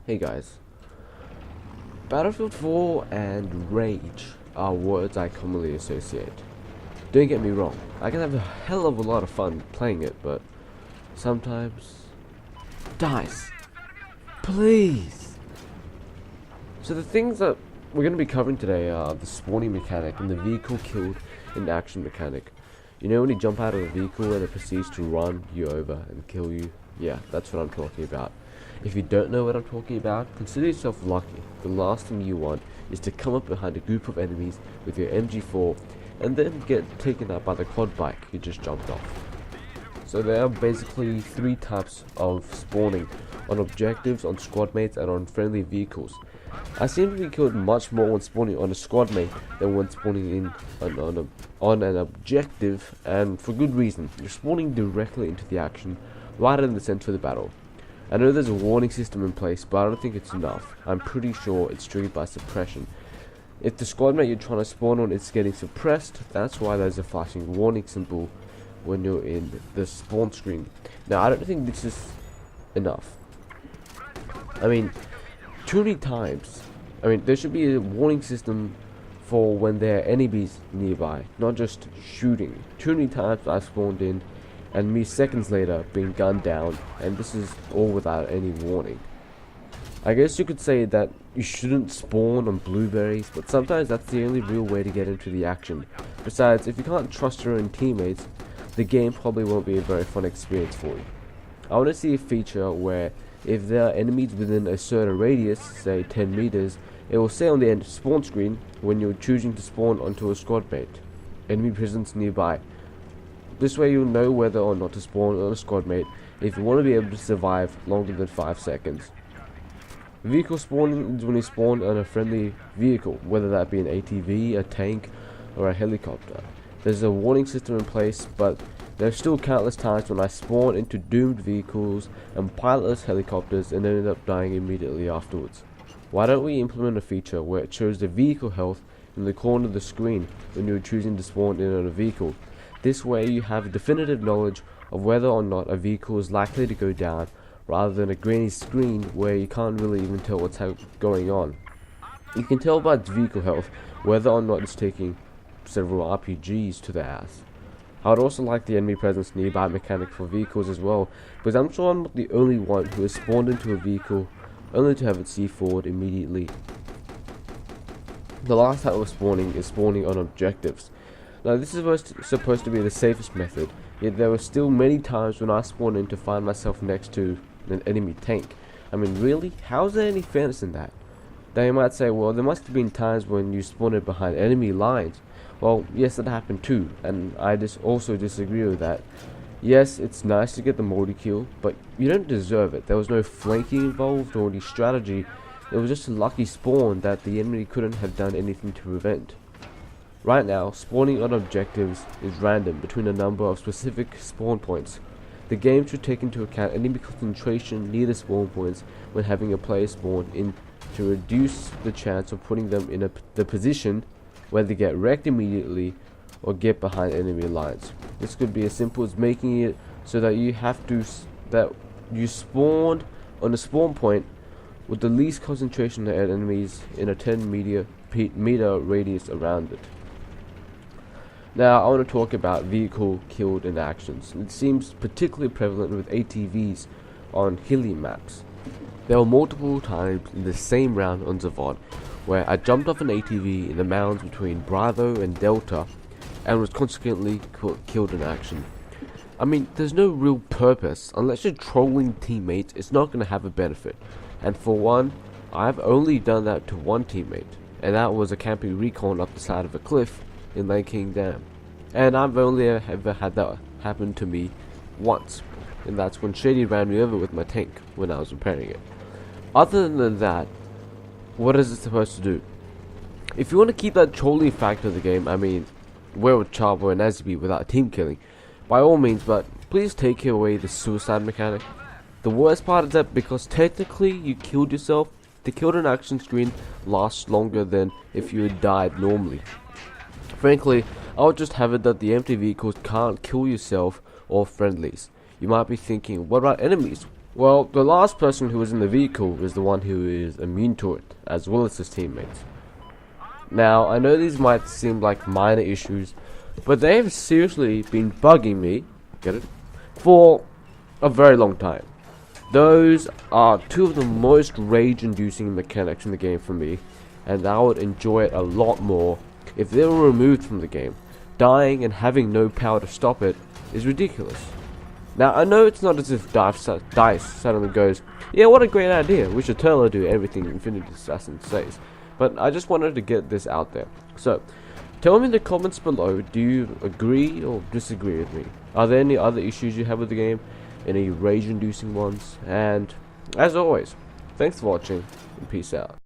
Hey guys, Battlefield 4 and Rage are words I commonly associate. Don't get me wrong, I can have a hell of a lot of fun playing it, but sometimes... Dice! Please! So the things that we're going to be covering today are the spawning mechanic and the vehicle killed in action mechanic. You know when you jump out of a vehicle and it proceeds to run you over and kill you? Yeah, that's what I'm talking about. If you don't know what I'm talking about, consider yourself lucky. The last thing you want is to come up behind a group of enemies with your MG4 and then get taken out by the quad bike you just jumped off. So there are basically three types of spawning: on objectives, on squad mates, and on friendly vehicles. I seem to be killed much more when spawning on a squad mate than when spawning in on an objective, and for good reason. You're spawning directly into the action, right in the center of the battle. I know there's a warning system in place, but I don't think it's enough. I'm pretty sure it's triggered by suppression. If the squad mate you're trying to spawn on is getting suppressed, that's why there's a flashing warning symbol when you're in the spawn screen. Now, I don't think this is enough. I mean, too many times. There should be a warning system for when there are enemies nearby, not just shooting. Too many times I've spawned in and me seconds later being gunned down, and this is all without any warning. I guess you could say that you shouldn't spawn on blueberries, but sometimes that's the only real way to get into the action. Besides, if you can't trust your own teammates, the game probably won't be a very fun experience for you. I want to see a feature where if there are enemies within a certain radius, say 10 meters, it will say on the end spawn screen when you're choosing to spawn onto a squad mate. Enemy presence nearby. This way you'll know whether or not to spawn on a squad mate if you want to be able to survive longer than 5 seconds. Vehicle spawning is when you spawn on a friendly vehicle, whether that be an ATV, a tank, or a helicopter. There's a warning system in place, but there's still countless times when I spawn into doomed vehicles and pilotless helicopters and ended up dying immediately afterwards. Why don't we implement a feature where it shows the vehicle health in the corner of the screen when you're choosing to spawn in on a vehicle? This way you have definitive knowledge of whether or not a vehicle is likely to go down, rather than a grainy screen where you can't really even tell what's going on. You can tell by its vehicle health whether or not it's taking several RPGs to the ass. I would also like the enemy presence nearby mechanic for vehicles as well, because I'm sure I'm not the only one who has spawned into a vehicle only to have it see forward immediately. The last type of spawning is spawning on objectives. Now this is supposed to be the safest method, yet there were still many times when I spawned in to find myself next to an enemy tank. Really? How is there any fairness in that? Now you might say, well, there must have been times when you spawned behind enemy lines. Well, yes, that happened too, and I also disagree with that. Yes, it's nice to get the multi-kill, but you don't deserve it. There was no flanking involved or any strategy. It was just a lucky spawn that the enemy couldn't have done anything to prevent. Right now, spawning on objectives is random between a number of specific spawn points. The game should take into account enemy concentration near the spawn points when having a player spawn in to reduce the chance of putting them in the position where they get wrecked immediately or get behind enemy lines. This could be as simple as making it so that you spawned on a spawn point with the least concentration of enemies in a 10 meter radius around it. Now I want to talk about vehicle killed in actions. It seems particularly prevalent with ATVs on hilly maps. There were multiple times in the same round on Zavod where I jumped off an ATV in the mountains between Bravo and Delta and was consequently killed in action. There's no real purpose. Unless you're trolling teammates, it's not going to have a benefit. And for one, I've only done that to one teammate, and that was a camping recon up the side of a cliff in Lake King Dam. And I've only ever had that happen to me once, and that's when Shady ran me over with my tank when I was repairing it. Other than that, what is it supposed to do? If you want to keep that trolling factor of the game, where would Chavo and Azzy be without team killing? By all means, but please take away the suicide mechanic. The worst part is that because technically you killed yourself, the killed in action screen lasts longer than if you had died normally. Frankly, I would just have it that the empty vehicles can't kill yourself or friendlies. You might be thinking, what about enemies? Well, the last person who was in the vehicle is the one who is immune to it, as well as his teammates. Now, I know these might seem like minor issues, but they have seriously been bugging me, get it, for a very long time. Those are two of the most rage-inducing mechanics in the game for me, and I would enjoy it a lot more if they were removed from the game. Dying and having no power to stop it is ridiculous. Now, I know it's not as if DICE suddenly goes, yeah, what a great idea, we should totally do everything Infinity Assassin says. But I just wanted to get this out there. So, tell me in the comments below, do you agree or disagree with me? Are there any other issues you have with the game? Any rage-inducing ones? And, as always, thanks for watching, and peace out.